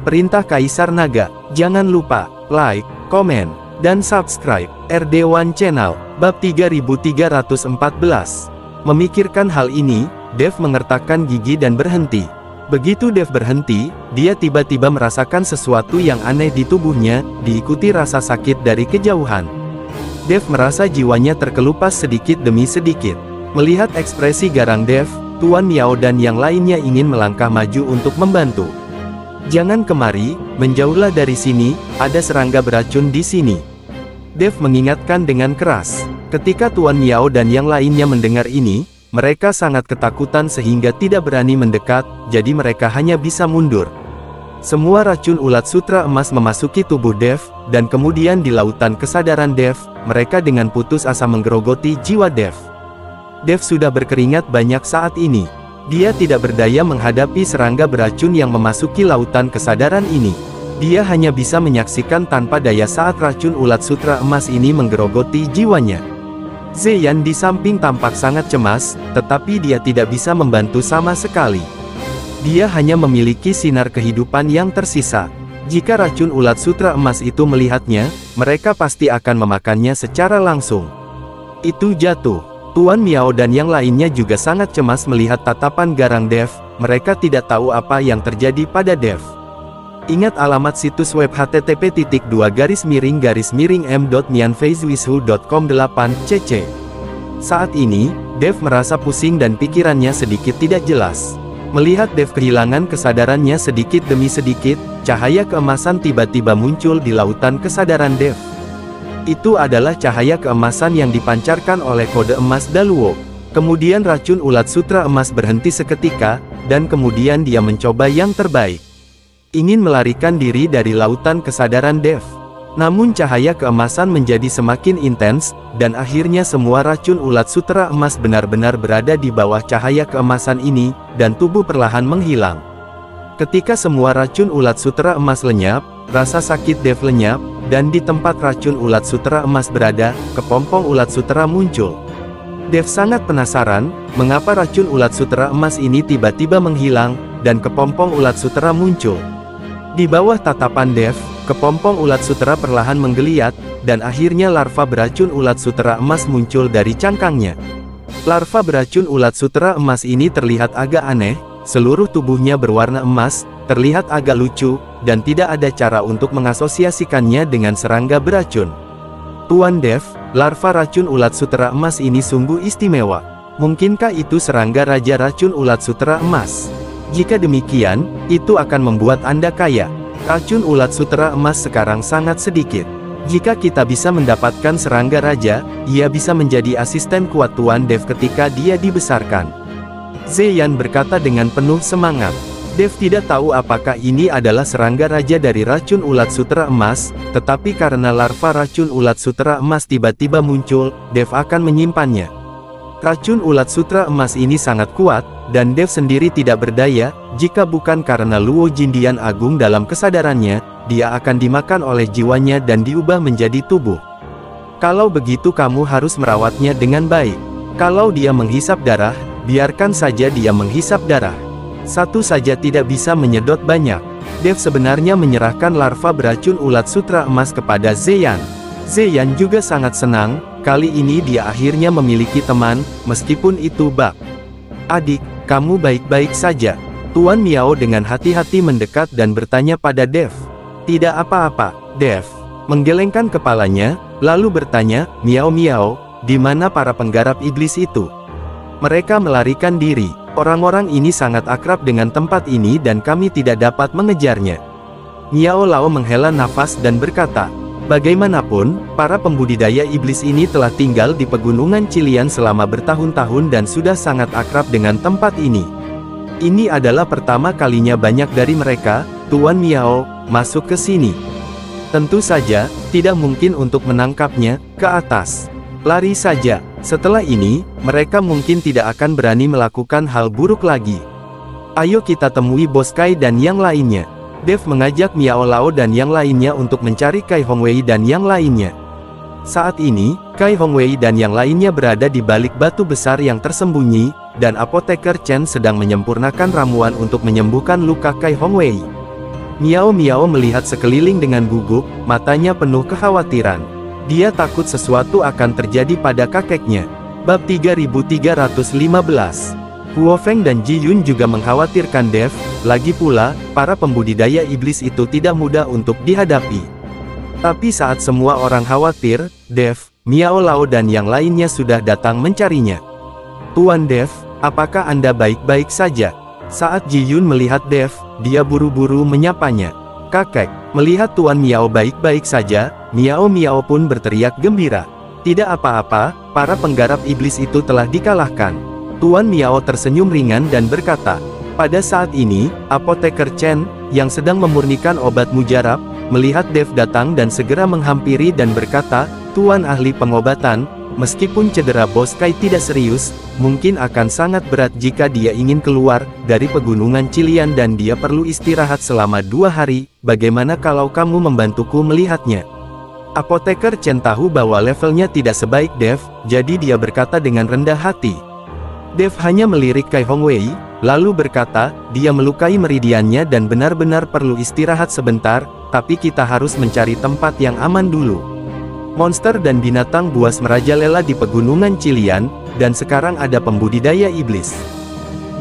Perintah Kaisar Naga. Jangan lupa like, komen, dan subscribe RD1 Channel. Bab 3314. Memikirkan hal ini, Dev mengertakkan gigi dan berhenti. Begitu Dev berhenti, dia tiba-tiba merasakan sesuatu yang aneh di tubuhnya, diikuti rasa sakit dari kejauhan. Dev merasa jiwanya terkelupas sedikit demi sedikit. Melihat ekspresi garang Dev, Tuan Miao dan yang lainnya ingin melangkah maju untuk membantu. Jangan kemari, menjauhlah dari sini, ada serangga beracun di sini. Dev mengingatkan dengan keras. Ketika Tuan Miao dan yang lainnya mendengar ini, mereka sangat ketakutan sehingga tidak berani mendekat, jadi mereka hanya bisa mundur. Semua racun ulat sutra emas memasuki tubuh Dev, dan kemudian di lautan kesadaran Dev, mereka dengan putus asa menggerogoti jiwa Dev. Dev sudah berkeringat banyak saat ini. Dia tidak berdaya menghadapi serangga beracun yang memasuki lautan kesadaran ini. Dia hanya bisa menyaksikan tanpa daya saat racun ulat sutra emas ini menggerogoti jiwanya. Zeyan di samping tampak sangat cemas, tetapi dia tidak bisa membantu sama sekali. Dia hanya memiliki sinar kehidupan yang tersisa. Jika racun ulat sutra emas itu melihatnya, mereka pasti akan memakannya secara langsung. Itu jatuh. Tuan Miao dan yang lainnya juga sangat cemas melihat tatapan garang Dev, mereka tidak tahu apa yang terjadi pada Dev. Ingat alamat situs web http://m.nianfeizuishu.com 8cc. Saat ini, Dev merasa pusing dan pikirannya sedikit tidak jelas. Melihat Dev kehilangan kesadarannya sedikit demi sedikit, cahaya keemasan tiba-tiba muncul di lautan kesadaran Dev. Itu adalah cahaya keemasan yang dipancarkan oleh kode emas Daluo. Kemudian racun ulat sutra emas berhenti seketika, dan kemudian dia mencoba yang terbaik. Ingin melarikan diri dari lautan kesadaran Dev. Namun cahaya keemasan menjadi semakin intens, dan akhirnya semua racun ulat sutra emas benar-benar berada di bawah cahaya keemasan ini, dan tubuh perlahan menghilang. Ketika semua racun ulat sutra emas lenyap, rasa sakit Dev lenyap, dan di tempat racun ulat sutra emas berada, kepompong ulat sutra muncul. Dev sangat penasaran, mengapa racun ulat sutra emas ini tiba-tiba menghilang, dan kepompong ulat sutra muncul. Di bawah tatapan Dev, kepompong ulat sutra perlahan menggeliat, dan akhirnya larva beracun ulat sutra emas muncul dari cangkangnya. Larva beracun ulat sutra emas ini terlihat agak aneh, seluruh tubuhnya berwarna emas, terlihat agak lucu, dan tidak ada cara untuk mengasosiasikannya dengan serangga beracun. Tuan Dev, larva racun ulat sutra emas ini sungguh istimewa. Mungkinkah itu serangga raja racun ulat sutra emas? Jika demikian, itu akan membuat Anda kaya. Racun ulat sutra emas sekarang sangat sedikit. Jika kita bisa mendapatkan serangga raja, ia bisa menjadi asisten kuat Tuan Dev ketika dia dibesarkan. Zeyan berkata dengan penuh semangat. Dev tidak tahu apakah ini adalah serangga raja dari racun ulat sutra emas, tetapi karena larva racun ulat sutra emas tiba-tiba muncul, Dev akan menyimpannya. Racun ulat sutra emas ini sangat kuat, dan Dev sendiri tidak berdaya, jika bukan karena Luo Jindian Agung dalam kesadarannya, dia akan dimakan oleh jiwanya dan diubah menjadi tubuh. Kalau begitu kamu harus merawatnya dengan baik. Kalau dia menghisap darah, biarkan saja dia menghisap darah. Satu saja tidak bisa menyedot banyak. Dev sebenarnya menyerahkan larva beracun ulat sutra emas kepada Zeyan. Zeyan juga sangat senang, kali ini dia akhirnya memiliki teman, meskipun itu bak. Adik, kamu baik-baik saja. Tuan Miao dengan hati-hati mendekat dan bertanya pada Dev. Tidak apa-apa, Dev. Menggelengkan kepalanya, lalu bertanya, Miao, di mana para penggarap iblis itu? Mereka melarikan diri. Orang-orang ini sangat akrab dengan tempat ini dan kami tidak dapat mengejarnya. Miao Lao menghela nafas dan berkata, bagaimanapun, para pembudidaya iblis ini telah tinggal di pegunungan Cilian selama bertahun-tahun dan sudah sangat akrab dengan tempat ini. Ini adalah pertama kalinya banyak dari mereka, Tuan Miao, masuk ke sini. Tentu saja, tidak mungkin untuk menangkapnya, ke atas. Lari saja. Setelah ini, mereka mungkin tidak akan berani melakukan hal buruk lagi. Ayo kita temui Bos Kai dan yang lainnya. Dev mengajak Miao Lao dan yang lainnya untuk mencari Kai Hongwei dan yang lainnya. Saat ini, Kai Hongwei dan yang lainnya berada di balik batu besar yang tersembunyi, dan apoteker Chen sedang menyempurnakan ramuan untuk menyembuhkan luka Kai Hongwei. Miao Miao melihat sekeliling dengan gugup, matanya penuh kekhawatiran. Dia takut sesuatu akan terjadi pada kakeknya. Bab 3315. Huo Feng dan Ji Yun juga mengkhawatirkan Dev, lagi pula, para pembudidaya iblis itu tidak mudah untuk dihadapi. Tapi saat semua orang khawatir, Dev, Miao Lao dan yang lainnya sudah datang mencarinya. Tuan Dev, apakah Anda baik-baik saja? Saat Ji Yun melihat Dev, dia buru-buru menyapanya. Kakek, melihat Tuan Miao baik-baik saja, Miao Miao pun berteriak gembira. Tidak apa-apa, para penggarap iblis itu telah dikalahkan. Tuan Miao tersenyum ringan dan berkata, pada saat ini, apoteker Chen, yang sedang memurnikan obat mujarab, melihat Dev datang dan segera menghampiri dan berkata, Tuan ahli pengobatan, meskipun cedera Bos Kai tidak serius, mungkin akan sangat berat jika dia ingin keluar dari pegunungan Qilian dan dia perlu istirahat selama 2 hari, bagaimana kalau kamu membantuku melihatnya? Apoteker Chen tahu bahwa levelnya tidak sebaik Dev, jadi dia berkata dengan rendah hati. Dev hanya melirik Kai Hongwei, lalu berkata, dia melukai meridiannya dan benar-benar perlu istirahat sebentar, tapi kita harus mencari tempat yang aman dulu. Monster dan binatang buas merajalela di pegunungan Qilian, dan sekarang ada pembudidaya iblis.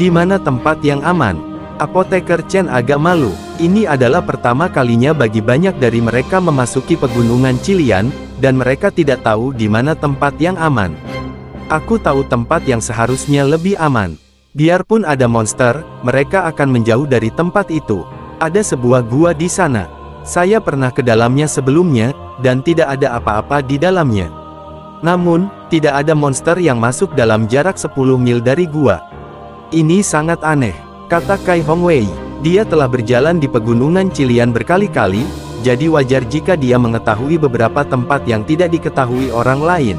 Di mana tempat yang aman? Apoteker Chen agak malu. Ini adalah pertama kalinya bagi banyak dari mereka memasuki pegunungan Qilian, dan mereka tidak tahu di mana tempat yang aman. Aku tahu tempat yang seharusnya lebih aman. Biarpun ada monster, mereka akan menjauh dari tempat itu. Ada sebuah gua di sana. Saya pernah ke dalamnya sebelumnya, dan tidak ada apa-apa di dalamnya. Namun, tidak ada monster yang masuk dalam jarak 10 mil dari gua. Ini sangat aneh, kata Kai Hongwei. Dia telah berjalan di pegunungan Qilian berkali-kali, jadi wajar jika dia mengetahui beberapa tempat yang tidak diketahui orang lain.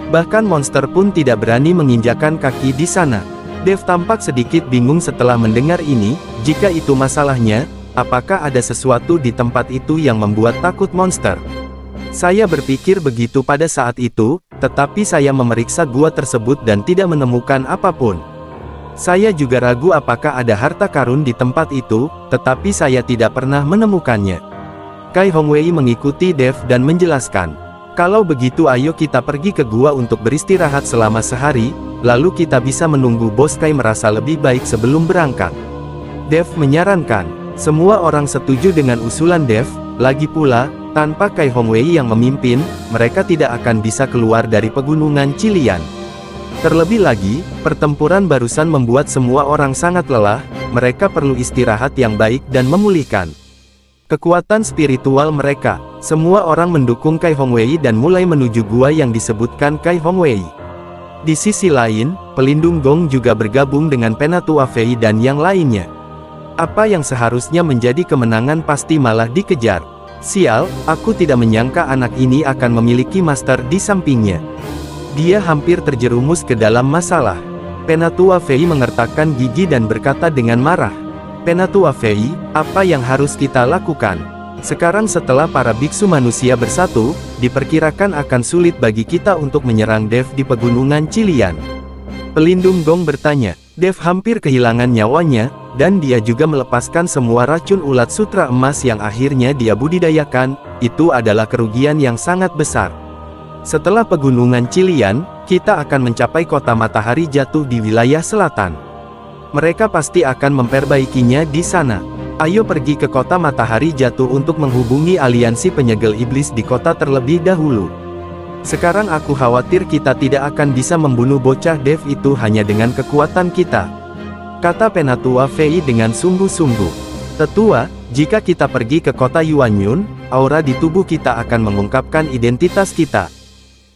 Bahkan monster pun tidak berani menginjakan kaki di sana. Dev tampak sedikit bingung setelah mendengar ini. Jika itu masalahnya, apakah ada sesuatu di tempat itu yang membuat takut monster? Saya berpikir begitu pada saat itu, tetapi saya memeriksa gua tersebut dan tidak menemukan apapun. Saya juga ragu apakah ada harta karun di tempat itu, tetapi saya tidak pernah menemukannya. Kai Hongwei mengikuti Dev dan menjelaskan, kalau begitu ayo kita pergi ke gua untuk beristirahat selama sehari, lalu kita bisa menunggu Bos Kai merasa lebih baik sebelum berangkat. Dev menyarankan. Semua orang setuju dengan usulan Dev, lagi pula, tanpa Kai Hongwei yang memimpin, mereka tidak akan bisa keluar dari pegunungan Qilian. Terlebih lagi, pertempuran barusan membuat semua orang sangat lelah, mereka perlu istirahat yang baik dan memulihkan kekuatan spiritual mereka. Semua orang mendukung Kai Hongwei dan mulai menuju gua yang disebutkan Kai Hongwei. Di sisi lain, pelindung Gong juga bergabung dengan Penatua Fei dan yang lainnya. Apa yang seharusnya menjadi kemenangan pasti malah dikejar. Sial, aku tidak menyangka anak ini akan memiliki master di sampingnya. Dia hampir terjerumus ke dalam masalah. Penatua Fei mengertakkan gigi dan berkata dengan marah. Penatua Fei, apa yang harus kita lakukan? Sekarang setelah para biksu manusia bersatu, diperkirakan akan sulit bagi kita untuk menyerang Dev di pegunungan Qilian. Pelindung Gong bertanya. Dev hampir kehilangan nyawanya, dan dia juga melepaskan semua racun ulat sutra emas yang akhirnya dia budidayakan. Itu adalah kerugian yang sangat besar. Setelah pegunungan Qilian, kita akan mencapai kota matahari jatuh di wilayah selatan. Mereka pasti akan memperbaikinya di sana. Ayo pergi ke kota matahari jatuh untuk menghubungi aliansi penyegel iblis di kota terlebih dahulu. Sekarang aku khawatir kita tidak akan bisa membunuh bocah Dev itu hanya dengan kekuatan kita, kata Penatua Fei dengan sungguh-sungguh. Tetua, jika kita pergi ke kota Yuanyun, aura di tubuh kita akan mengungkapkan identitas kita.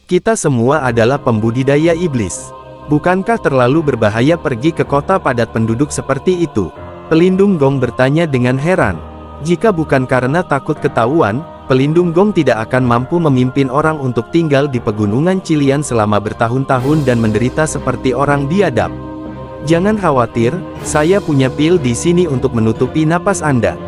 Kita semua adalah pembudidaya iblis. Bukankah terlalu berbahaya pergi ke kota padat penduduk seperti itu? Pelindung Gong bertanya dengan heran. Jika bukan karena takut ketahuan, pelindung Gong tidak akan mampu memimpin orang untuk tinggal di pegunungan Qilian selama bertahun-tahun dan menderita seperti orang biadab. Jangan khawatir, saya punya pil di sini untuk menutupi napas Anda.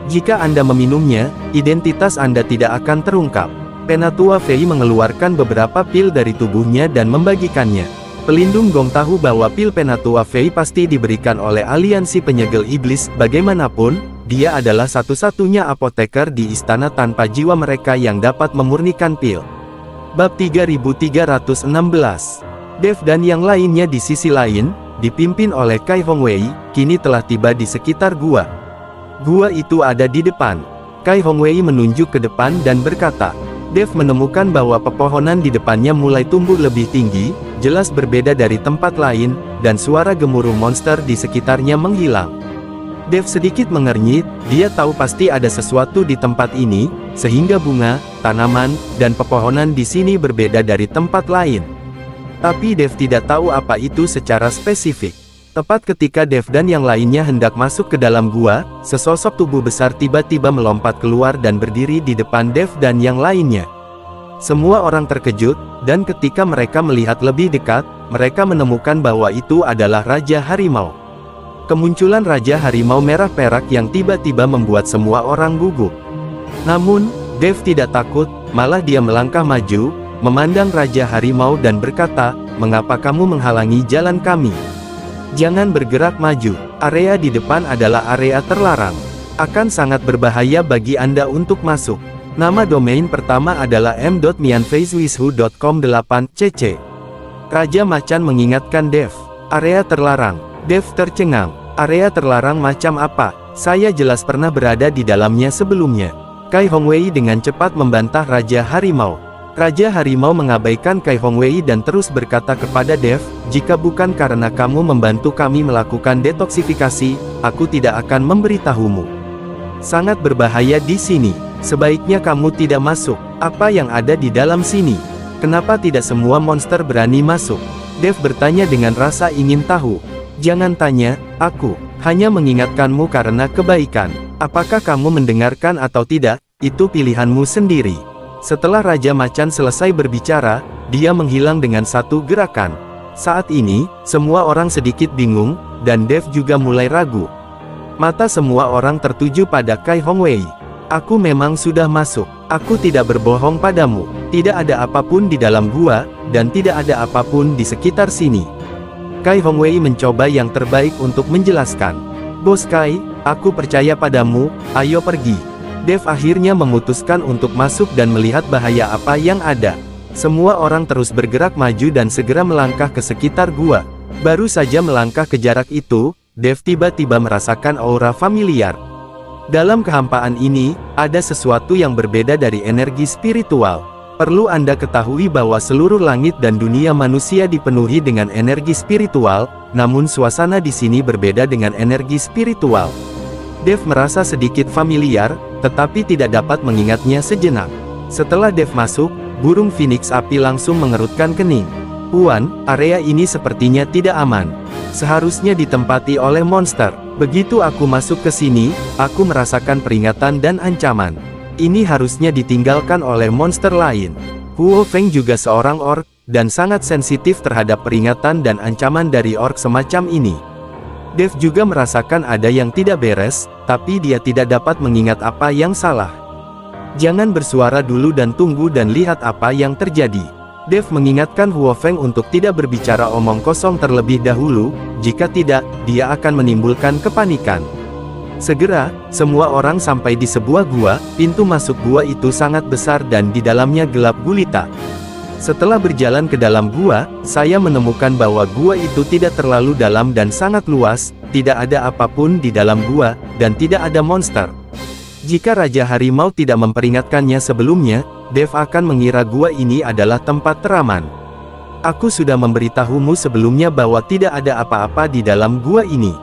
Jika Anda meminumnya, identitas Anda tidak akan terungkap. Penatua Fei mengeluarkan beberapa pil dari tubuhnya dan membagikannya. Pelindung Gong tahu bahwa pil Penatua Fei pasti diberikan oleh aliansi penyegel iblis. Bagaimanapun, dia adalah satu-satunya apoteker di istana tanpa jiwa mereka yang dapat memurnikan pil. Bab 3316. Dev dan yang lainnya di sisi lain, dipimpin oleh Kai Hongwei, kini telah tiba di sekitar gua. Gua itu ada di depan. Kai Hongwei menunjuk ke depan dan berkata, Dev menemukan bahwa pepohonan di depannya mulai tumbuh lebih tinggi, jelas berbeda dari tempat lain, dan suara gemuruh monster di sekitarnya menghilang. Dev sedikit mengernyit, dia tahu pasti ada sesuatu di tempat ini, sehingga bunga, tanaman, dan pepohonan di sini berbeda dari tempat lain. Tapi Dev tidak tahu apa itu secara spesifik. Tepat ketika Dev dan yang lainnya hendak masuk ke dalam gua, sesosok tubuh besar tiba-tiba melompat keluar dan berdiri di depan Dev dan yang lainnya. Semua orang terkejut, dan ketika mereka melihat lebih dekat, mereka menemukan bahwa itu adalah Raja Harimau. Kemunculan Raja Harimau merah perak yang tiba-tiba membuat semua orang gugup. Namun, Dev tidak takut, malah dia melangkah maju, memandang Raja Harimau dan berkata, "Mengapa kamu menghalangi jalan kami? Jangan bergerak maju, area di depan adalah area terlarang. Akan sangat berbahaya bagi Anda untuk masuk." Nama domain pertama adalah m.mianfacewishu.com 8cc. Raja Macan mengingatkan Dev, area terlarang. Dev tercengang, area terlarang macam apa? Saya jelas pernah berada di dalamnya sebelumnya. Kai Hongwei dengan cepat membantah Raja Harimau. Raja Harimau mengabaikan Kai Hongwei dan terus berkata kepada Dev, "Jika bukan karena kamu membantu kami melakukan detoksifikasi, aku tidak akan memberitahumu. Sangat berbahaya di sini. Sebaiknya kamu tidak masuk. Apa yang ada di dalam sini? Kenapa tidak semua monster berani masuk?" Dev bertanya dengan rasa ingin tahu. "Jangan tanya, aku hanya mengingatkanmu karena kebaikan. Apakah kamu mendengarkan atau tidak, itu pilihanmu sendiri." Setelah Raja Macan selesai berbicara, dia menghilang dengan satu gerakan. Saat ini, semua orang sedikit bingung, dan Dev juga mulai ragu. Mata semua orang tertuju pada Kai Hongwei. "Aku memang sudah masuk. Aku tidak berbohong padamu. Tidak ada apapun di dalam gua, dan tidak ada apapun di sekitar sini." Kai Hongwei mencoba yang terbaik untuk menjelaskan. "Bos Kai, aku percaya padamu, ayo pergi." Dev akhirnya memutuskan untuk masuk dan melihat bahaya apa yang ada. Semua orang terus bergerak maju dan segera melangkah ke sekitar gua. Baru saja melangkah ke jarak itu, Dev tiba-tiba merasakan aura familiar. Dalam kehampaan ini, ada sesuatu yang berbeda dari energi spiritual. Perlu Anda ketahui bahwa seluruh langit dan dunia manusia dipenuhi dengan energi spiritual, namun suasana di sini berbeda dengan energi spiritual. Dev merasa sedikit familiar, tetapi tidak dapat mengingatnya sejenak. Setelah Dev masuk, burung Phoenix api langsung mengerutkan kening. "Puan, area ini sepertinya tidak aman. Seharusnya ditempati oleh monster. Begitu aku masuk ke sini, aku merasakan peringatan dan ancaman. Ini harusnya ditinggalkan oleh monster lain." Huo Feng juga seorang orc, dan sangat sensitif terhadap peringatan dan ancaman dari orc semacam ini. Dev juga merasakan ada yang tidak beres, tapi dia tidak dapat mengingat apa yang salah. "Jangan bersuara dulu dan tunggu dan lihat apa yang terjadi." Dev mengingatkan Huo Feng untuk tidak berbicara omong kosong terlebih dahulu, jika tidak, dia akan menimbulkan kepanikan. Segera, semua orang sampai di sebuah gua. Pintu masuk gua itu sangat besar dan di dalamnya gelap gulita. Setelah berjalan ke dalam gua, saya menemukan bahwa gua itu tidak terlalu dalam dan sangat luas, tidak ada apapun di dalam gua, dan tidak ada monster. Jika Raja Harimau tidak memperingatkannya sebelumnya, Dev akan mengira gua ini adalah tempat teraman. "Aku sudah memberitahumu sebelumnya bahwa tidak ada apa-apa di dalam gua ini.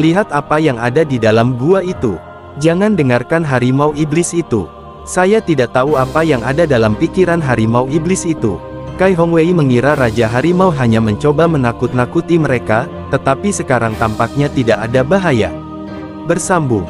Lihat apa yang ada di dalam gua itu. Jangan dengarkan harimau iblis itu." Saya tidak tahu apa yang ada dalam pikiran harimau iblis itu. Kai Hongwei mengira Raja Harimau hanya mencoba menakut-nakuti mereka, tetapi sekarang tampaknya tidak ada bahaya. Bersambung.